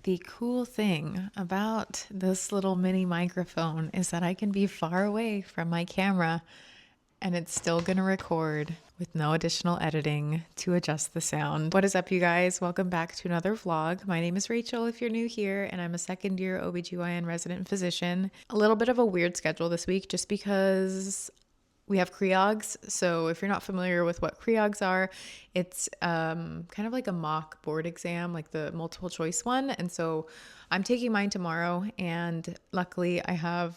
The cool thing about this little mini microphone is that I can be far away from my camera and it's still going to record with no additional editing to adjust the sound. What is up, you guys? Welcome back to another vlog. My name is Rachel if you're new here, and I'm a second-year OBGYN resident physician. A little bit of a weird schedule this week just because we have creogs. So if you're not familiar with what creogs are, it's kind of like a mock board exam, like the multiple choice one. And so I'm taking mine tomorrow, and luckily I have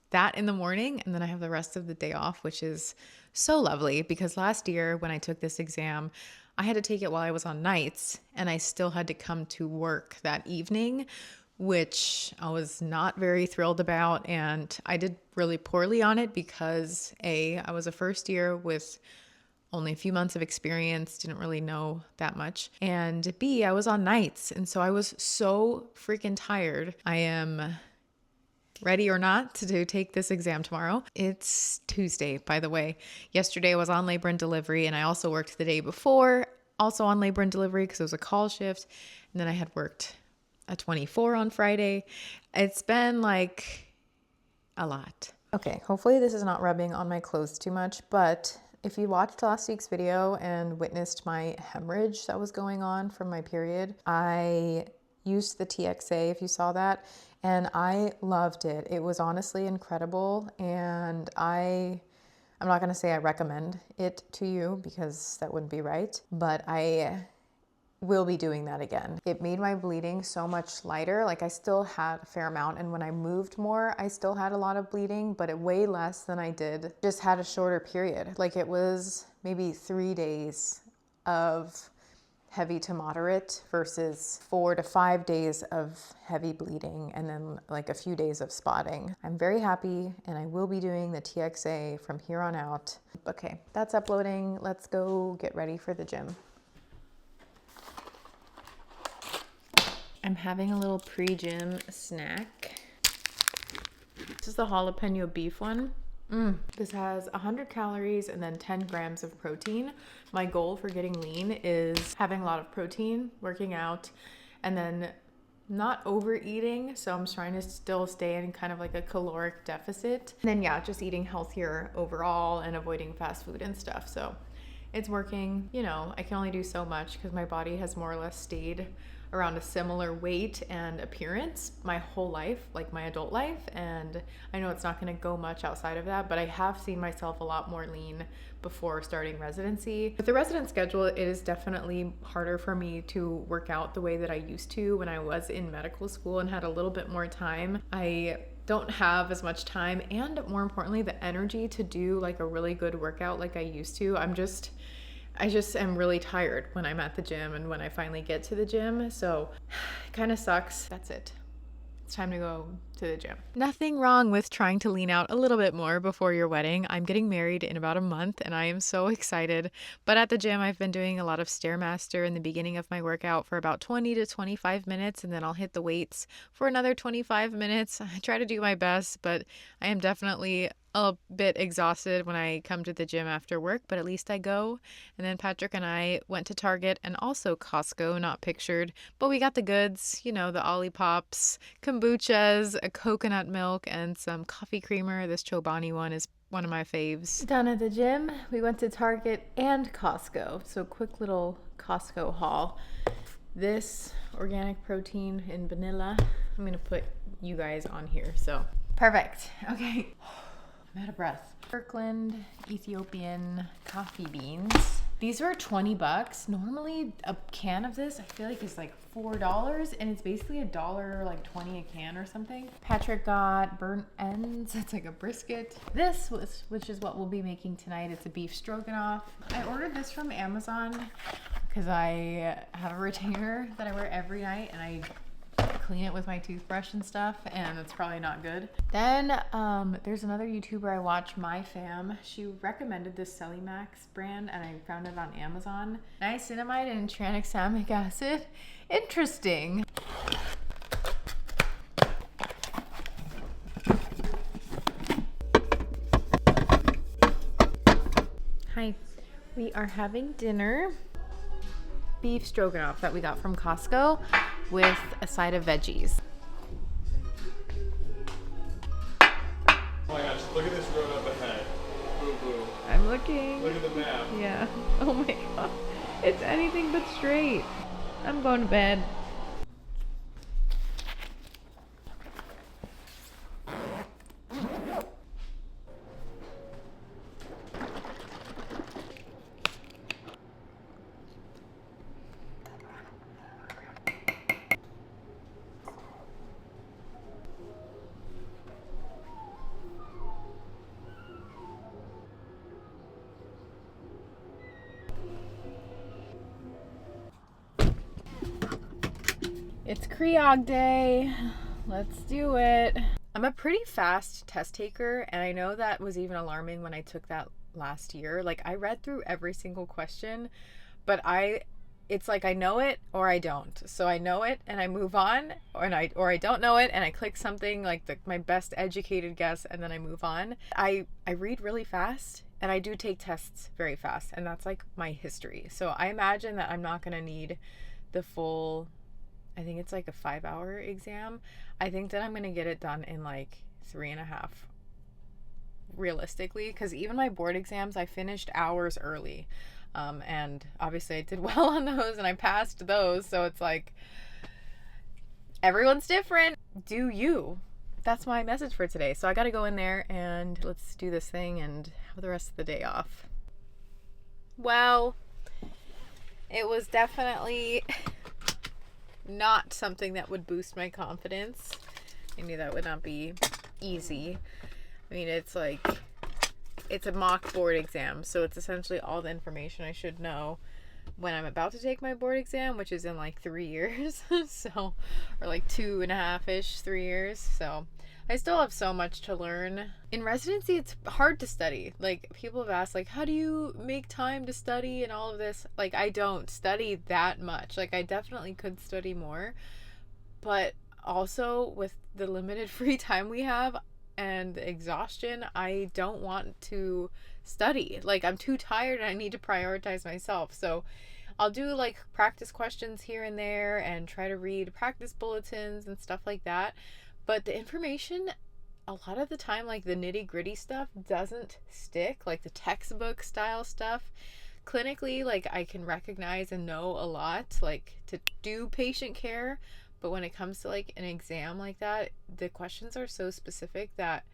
that in the morning, and then I have the rest of the day off, which is so lovely because last year when I took this exam, I had to take it while I was on nights, and I still had to come to work that evening, which I was not very thrilled about. And I did really poorly on it because A, I was a first year with only a few months of experience, didn't really know that much. And B, I was on nights. And so I was so freaking tired. I am ready or not to take this exam tomorrow. It's Tuesday, by the way. Yesterday I was on labor and delivery, and I also worked the day before, also on labor and delivery because it was a call shift. And then I had worked a 24 on Friday. It's been like a lot. Okay, hopefully this is not rubbing on my clothes too much, but if you watched last week's video and witnessed my hemorrhage that was going on from my period, I used the TXA, if you saw that, and I loved it. It was honestly incredible, and I'm not going to say I recommend it to you because that wouldn't be right, but I will be doing that again. It made my bleeding so much lighter. Like I still had a fair amount, and when I moved more, I still had a lot of bleeding, but it way less than I did. Just had a shorter period. Like it was maybe 3 days of heavy to moderate versus 4 to 5 days of heavy bleeding and then like a few days of spotting. I'm very happy, and I will be doing the TXA from here on out. Okay, that's uploading. Let's go get ready for the gym. I'm having a little pre-gym snack. This is the jalapeno beef one. This has 100 calories and then 10 grams of protein. My goal for getting lean is having a lot of protein, working out, and then not overeating. So I'm trying to still stay in kind of like a caloric deficit. And then yeah, just eating healthier overall and avoiding fast food and stuff. So it's working. You know, I can only do so much because my body has more or less stayed around a similar weight and appearance my whole life, like my adult life. And I know it's not going to go much outside of that, but I have seen myself a lot more lean before starting residency. With the resident schedule, it is definitely harder for me to work out the way that I used to when I was in medical school and had a little bit more time. I don't have as much time, and more importantly, the energy to do like a really good workout like I used to. I just am really tired when I'm at the gym and when I finally get to the gym. So it kind of sucks. That's it. It's time to go to the gym. Nothing wrong with trying to lean out a little bit more before your wedding. I'm getting married in about a month and I am so excited. But at the gym, I've been doing a lot of Stairmaster in the beginning of my workout for about 20 to 25 minutes, and then I'll hit the weights for another 25 minutes. I try to do my best, but I am definitely a bit exhausted when I come to the gym after work, but at least I go. And then Patrick and I went to Target and also Costco, not pictured, but we got the goods, you know, the Olippops, kombuchas, a coconut milk, and some coffee creamer. This Chobani one is one of my faves. Done at the gym, we went to Target and Costco. So quick little Costco haul. This organic protein in vanilla. I'm gonna put you guys on here, so perfect. Okay. I'm out of breath. Kirkland Ethiopian coffee beans. These were $20. Normally a can of this I feel like is like $4, and it's basically $1 like 20 a can or something. Patrick got burnt ends. It's like a brisket. Which is what we'll be making tonight. It's a beef stroganoff. I ordered this from Amazon because I have a retainer that I wear every night, and I clean it with my toothbrush and stuff, and it's probably not good. Then there's another YouTuber I watch, My Fam. She recommended this Celimax brand, and I found it on Amazon. Niacinamide and tranexamic acid. Interesting. Hi, we are having dinner. Beef stroganoff that we got from Costco. with a side of veggies. Oh my gosh, look at this road up ahead. Boo boo. I'm looking. Look at the map. Yeah. Oh my god. It's anything but straight. I'm going to bed. It's Creog Day. Let's do it. I'm a pretty fast test taker, and I know that was even alarming when I took that last year. Like, I read through every single question, but it's like I know it or I don't. So I know it and I move on, or I don't know it and I click something like my best educated guess and then I move on. I read really fast and I do take tests very fast, and that's like my history. So I imagine that I'm not going to need the full, I think it's like a 5-hour exam. I think that I'm going to get it done in like 3.5 realistically, because even my board exams I finished hours early, and obviously I did well on those and I passed those. So it's like everyone's different. Do you? That's my message for today. So I got to go in there and let's do this thing and have the rest of the day off. Well, it was definitely not something that would boost my confidence. I knew that would not be easy. I mean, it's a mock board exam, so it's essentially all the information I should know when I'm about to take my board exam, which is in like 3 years. So, or like 2.5-ish, 3 years. So I still have so much to learn. In residency, it's hard to study. Like, people have asked, like, how do you make time to study and all of this? Like, I don't study that much. Like, I definitely could study more. But also, with the limited free time we have and the exhaustion, I don't want to study. Like, I'm too tired and I need to prioritize myself. So I'll do like practice questions here and there and try to read practice bulletins and stuff like that. But the information, a lot of the time, like the nitty gritty stuff doesn't stick, like the textbook style stuff. Clinically, like, I can recognize and know a lot, like, to do patient care. But when it comes to like an exam like that, the questions are so specific that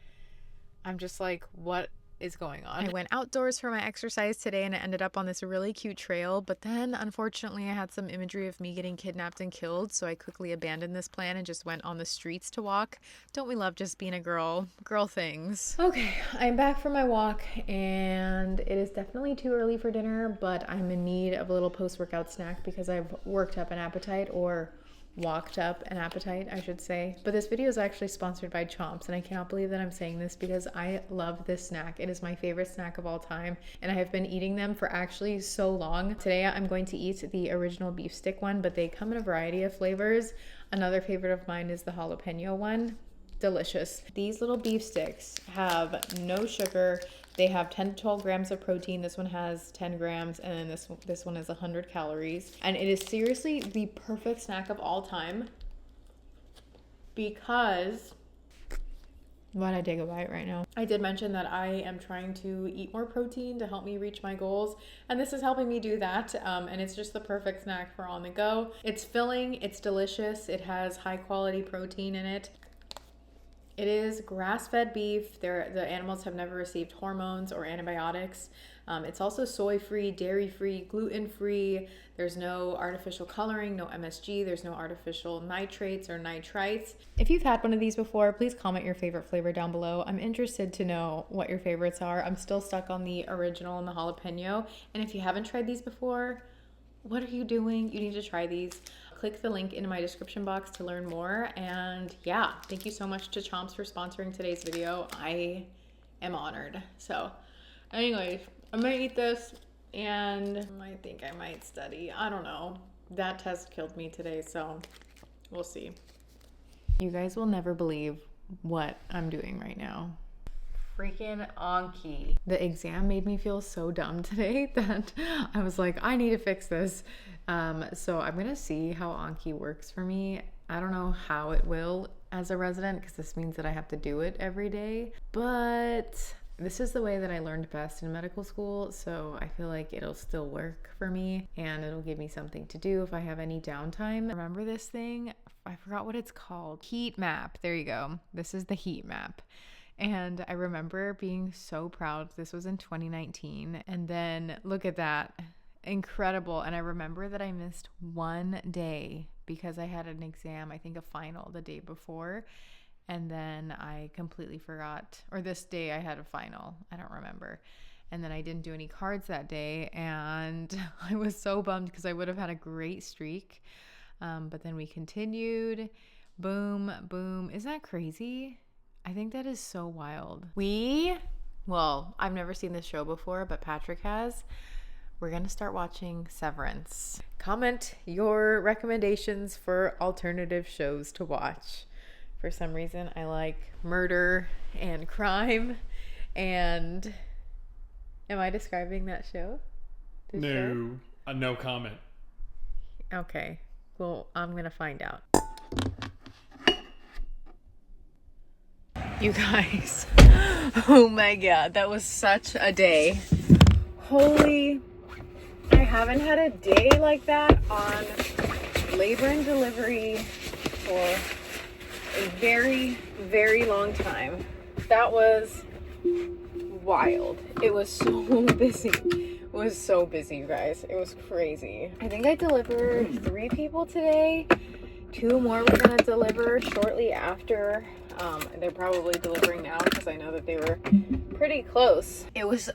I'm just like, what is going on? I went outdoors for my exercise today and I ended up on this really cute trail, but then unfortunately I had some imagery of me getting kidnapped and killed, so I quickly abandoned this plan and just went on the streets to walk. Don't we love just being a girl things? Okay, I'm back from my walk and it is definitely too early for dinner, but I'm in need of a little post-workout snack because I've worked up an appetite, or walked up an appetite, I should say. But this video is actually sponsored by Chomps, and I cannot believe that I'm saying this because I love this snack. It is my favorite snack of all time, and I have been eating them for actually so long. Today I'm going to eat the original beef stick one, but they come in a variety of flavors. Another favorite of mine is the jalapeno one. Delicious. These little beef sticks have no sugar. They have 10 to 12 grams of protein. This one has 10 grams, and then this one has 100 calories. And it is seriously the perfect snack of all time because, why'd I take a bite right now? I did mention that I am trying to eat more protein to help me reach my goals, and this is helping me do that. And it's just the perfect snack for on the go. It's filling, it's delicious, it has high quality protein in it. It is grass-fed beef. The animals have never received hormones or antibiotics. It's also soy-free, dairy-free, gluten-free. There's no artificial coloring, no MSG. There's no artificial nitrates or nitrites. If you've had one of these before, please comment your favorite flavor down below. I'm interested to know what your favorites are. I'm still stuck on the original and the jalapeno. And if you haven't tried these before, what are you doing? You need to try these. Click the link in my description box to learn more. And yeah, thank you so much to Chomps for sponsoring today's video. I am honored. So anyways, I'm gonna eat this and I think I might study. I don't know. That test killed me today, so we'll see. You guys will never believe what I'm doing right now. freaking Anki. The exam made me feel so dumb today that I was like, I need to fix this. So I'm gonna see how Anki works for me. I don't know how it will as a resident because this means that I have to do it every day, but this is the way that I learned best in medical school, so I feel like it'll still work for me and it'll give me something to do if I have any downtime. Remember this thing? I forgot what it's called. Heat map. There you go. This is the heat map. And I remember being so proud. This was in 2019. And then look at that. Incredible. And I remember that I missed one day because I had an exam, I think a final the day before. And then I completely forgot, or this day I had a final. I don't remember. And then I didn't do any cards that day. And I was so bummed because I would have had a great streak. But then we continued. Boom, boom. Isn't that crazy? I think that is so wild. Well, I've never seen this show before, but Patrick has. We're going to start watching Severance. Comment your recommendations for alternative shows to watch. For some reason, I like murder and crime. And am I describing that show? No comment. Okay. Well, I'm going to find out. You guys, oh my God, that was such a day. Holy, I haven't had a day like that on labor and delivery for a very, very long time. That was wild. It was so busy. It was so busy, you guys. It was crazy. I think I delivered 3 people today. 2 more we're gonna deliver shortly after. They're probably delivering now because I know that they were pretty close. It was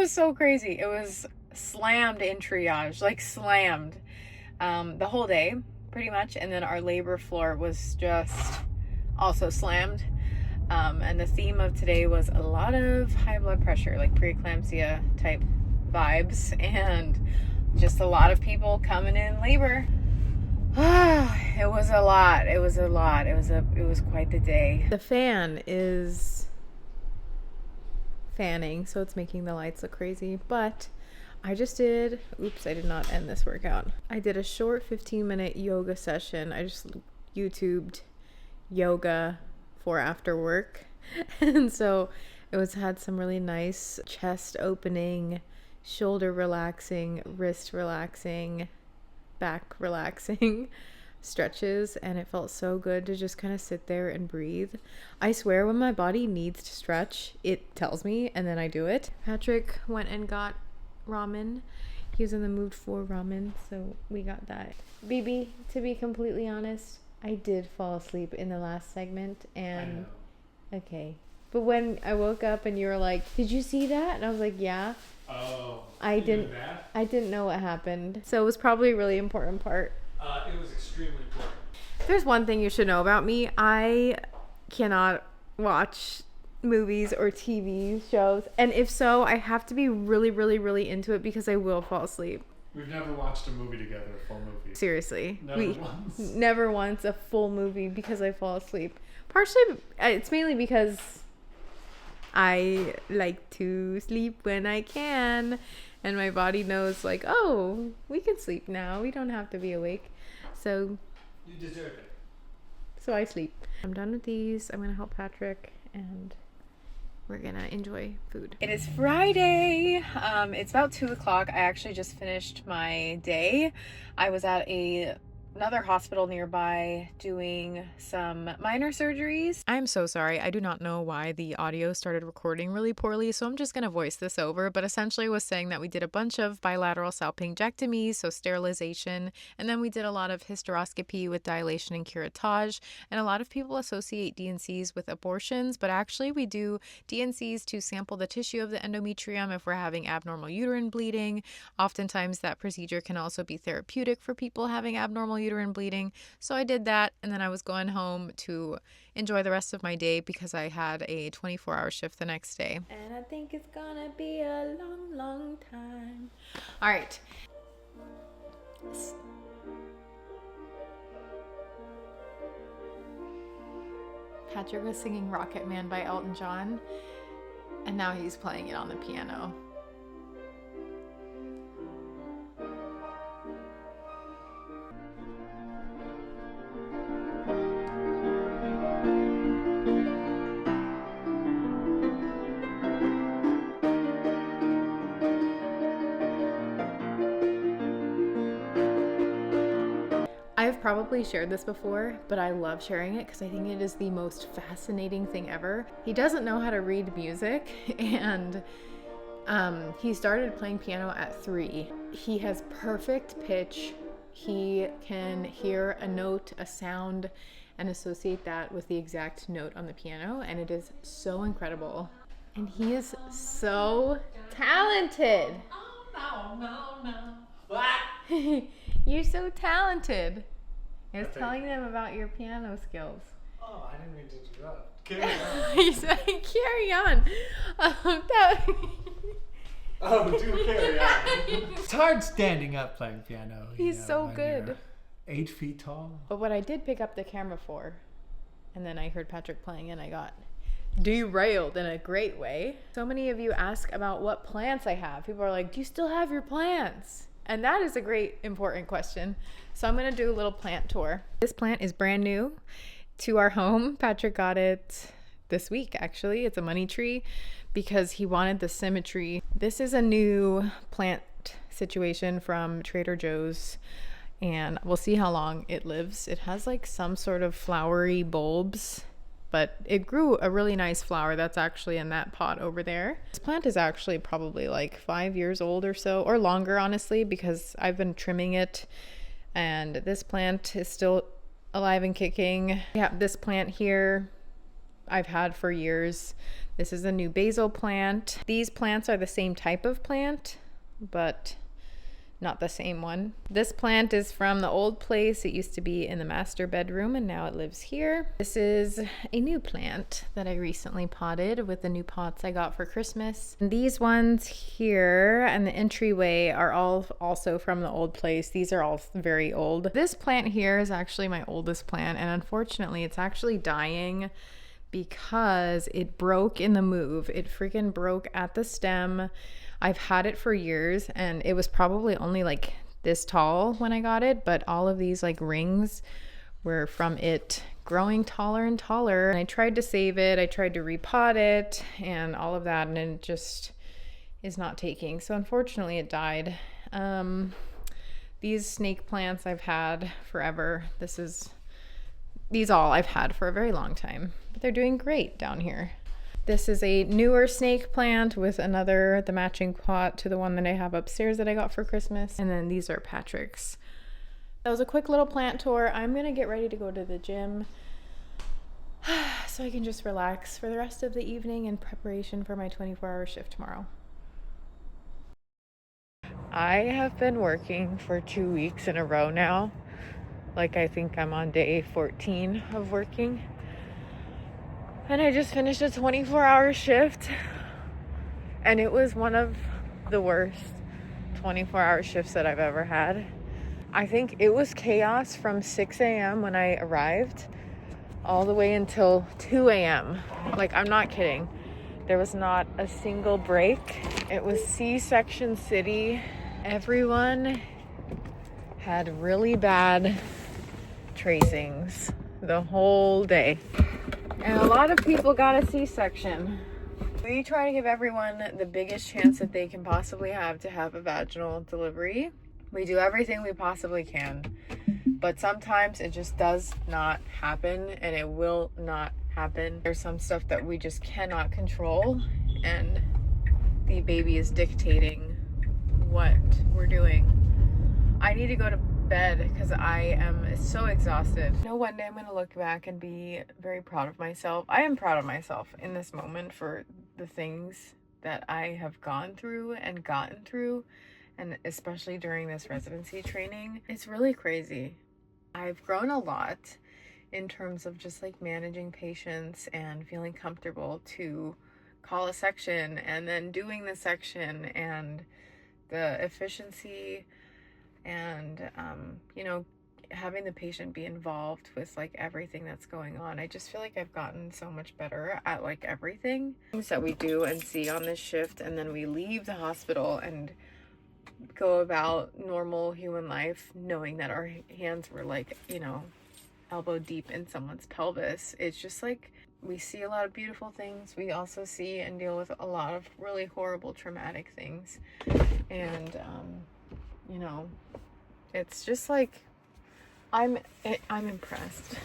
so crazy. It was slammed in triage, like slammed, the whole day pretty much. And then our labor floor was just also slammed. And the theme of today was a lot of high blood pressure, like preeclampsia type vibes, and just a lot of people coming in labor. It was a lot. It was quite the day. The fan is fanning, so it's making the lights look crazy. But I just did, I did not end this workout. I did a short 15-minute yoga session. I just YouTubed yoga for after work. And so it had some really nice chest opening, shoulder relaxing, wrist relaxing, back relaxing stretches, and it felt so good to just kind of sit there and breathe. I swear when my body needs to stretch, it tells me, and then I do it. Patrick went and got ramen. He was in the mood for ramen, so we got that. BB, to be completely honest, I did fall asleep in the last segment, and okay. But when I woke up and you were like, "Did you see that?" And I was like, "Yeah." Oh. I didn't know what happened. So it was probably a really important part. It was extremely important. There's one thing you should know about me. I cannot watch movies or TV shows. And if so, I have to be really, really, really into it because I will fall asleep. We've never watched a movie together, a full movie. Seriously. Once. Never once a full movie because I fall asleep. Partially, it's mainly because I like to sleep when I can, and my body knows, like, oh, we can sleep now. We don't have to be awake. So you deserve it. So I sleep. I'm done with these. I'm gonna help Patrick, and we're gonna enjoy food. It is Friday. It's about 2 o'clock. I actually just finished my day. I was at another hospital nearby doing some minor surgeries. I'm so sorry. I do not know why the audio started recording really poorly, so I'm just going to voice this over. But essentially I was saying that we did a bunch of bilateral salpingectomies, so sterilization, and then we did a lot of hysteroscopy with dilation and curettage. And a lot of people associate D&Cs with abortions, but actually we do D&Cs to sample the tissue of the endometrium if we're having abnormal uterine bleeding. Oftentimes that procedure can also be therapeutic for people having abnormal uterine bleeding. So I did that, and then I was going home to enjoy the rest of my day because I had a 24-hour shift the next day. And I think it's gonna be a long, long time. All right. Patrick was singing Rocket Man by Elton John, And now he's playing it on the piano. I've probably shared this before, but I love sharing it because I think it is the most fascinating thing ever. He doesn't know how to read music, and he started playing piano at 3. He has perfect pitch. He can hear a note, a sound, and associate that with the exact note on the piano, and it is so incredible. And he is so talented. Oh, no. What? You're so talented. I was telling them about your piano skills. Oh, I didn't mean to interrupt. Carry on. He said, carry on. Oh, do carry on. It's hard standing up playing piano. He's so when good. you're 8 feet tall. But what I did pick up the camera for, and then I heard Patrick playing and I got derailed in a great way. So many of you ask about what plants I have. People are like, do you still have your plants? And that is a great, important question. So I'm going to do a little plant tour. This plant is brand new to our home. Patrick got it this week, actually. It's a money tree because he wanted the symmetry. This is a new plant situation from Trader Joe's, and we'll see how long it lives. It has like some sort of flowery bulbs, but it grew a really nice flower that's actually in that pot over there. This plant is actually probably like 5 years old or so, or longer, honestly, because I've been trimming it, and this plant is still alive and kicking. Yeah, this plant here I've had for years. This is a new basil plant. These plants are the same type of plant, but not the same one. This plant is from the old place. It used to be in the master bedroom and now it lives here. This is a new plant that I recently potted with the new pots I got for Christmas. And these ones here and the entryway are all also from the old place. These are all very old. This plant here is actually my oldest plant, and unfortunately it's actually dying because it broke in the move. It freaking broke at the stem. I've had it for years and it was probably only like this tall when I got it, but all of these like rings were from it growing taller and taller. And I tried to save it, I tried to repot it and all of that, and it just is not taking. So unfortunately it died. These snake plants I've had forever. These all I've had for a very long time, but they're doing great down here. This is a newer snake plant with the matching pot to the one that I have upstairs that I got for Christmas. And then these are Patrick's. That was a quick little plant tour. I'm gonna get ready to go to the gym so I can just relax for the rest of the evening in preparation for my 24-hour shift tomorrow. I have been working for 2 weeks in a row now. Like, I think I'm on day 14 of working. And I just finished a 24-hour shift. And it was one of the worst 24-hour shifts that I've ever had. I think it was chaos from 6 a.m. when I arrived all the way until 2 a.m. Like, I'm not kidding. There was not a single break. It was C-section city. Everyone had really bad tracings the whole day. And a lot of people got a C-section. We try to give everyone the biggest chance that they can possibly have to have a vaginal delivery. We do everything we possibly can. But sometimes it just does not happen, and it will not happen. There's some stuff that we just cannot control, and the baby is dictating what we're doing. I need to go to bed because I am so exhausted. You know, one day I'm going to look back and be very proud of myself. I am proud of myself in this moment for the things that I have gone through and gotten through, and especially during this residency training. It's really crazy. I've grown a lot in terms of just like managing patients and feeling comfortable to call a section and then doing the section, and the efficiency and you know, having the patient be involved with like everything that's going on. I just feel like I've gotten so much better at like everything things that we do and see on this shift, and then we leave the hospital and go about normal human life knowing that our hands were like, you know, elbow deep in someone's pelvis. It's just like we see a lot of beautiful things. We also see and deal with a lot of really horrible traumatic things, and you know, it's just like I'm impressed.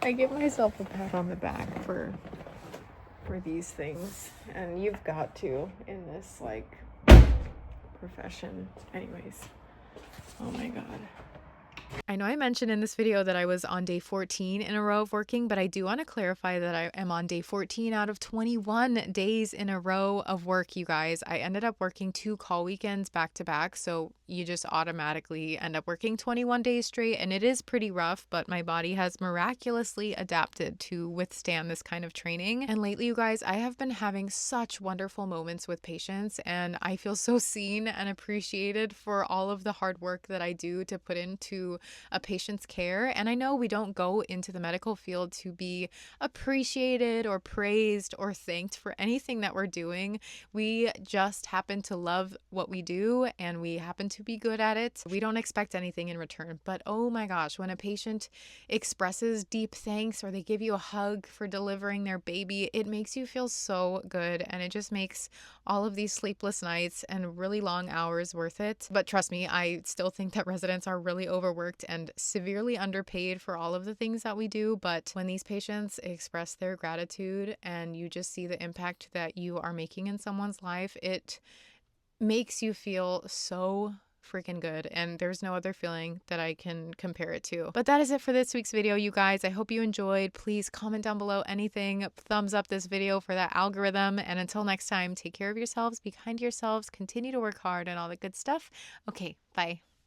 I give myself a pat on the back for these things, and you've got to in this like profession. Anyways, oh my god. I know I mentioned in this video that I was on day 14 in a row of working, but I do want to clarify that I am on day 14 out of 21 days in a row of work, you guys. I ended up working 2 call weekends back to back, so you just automatically end up working 21 days straight, and it is pretty rough, but my body has miraculously adapted to withstand this kind of training. And lately, you guys, I have been having such wonderful moments with patients, and I feel so seen and appreciated for all of the hard work that I do to put into a patient's care. And I know we don't go into the medical field to be appreciated or praised or thanked for anything that we're doing. We just happen to love what we do, and we happen to be good at it. We don't expect anything in return. But oh my gosh, when a patient expresses deep thanks or they give you a hug for delivering their baby, it makes you feel so good, and it just makes all of these sleepless nights and really long hours worth it. But trust me, I still think that residents are really overworked and severely underpaid for all of the things that we do. But when these patients express their gratitude and you just see the impact that you are making in someone's life, it makes you feel so freaking good, and there's no other feeling that I can compare it to. But that is it for this week's video, you guys. I hope you enjoyed. Please comment down below anything, thumbs up this video for that algorithm, and until next time, take care of yourselves, be kind to yourselves, continue to work hard, and all the good stuff. Okay, bye.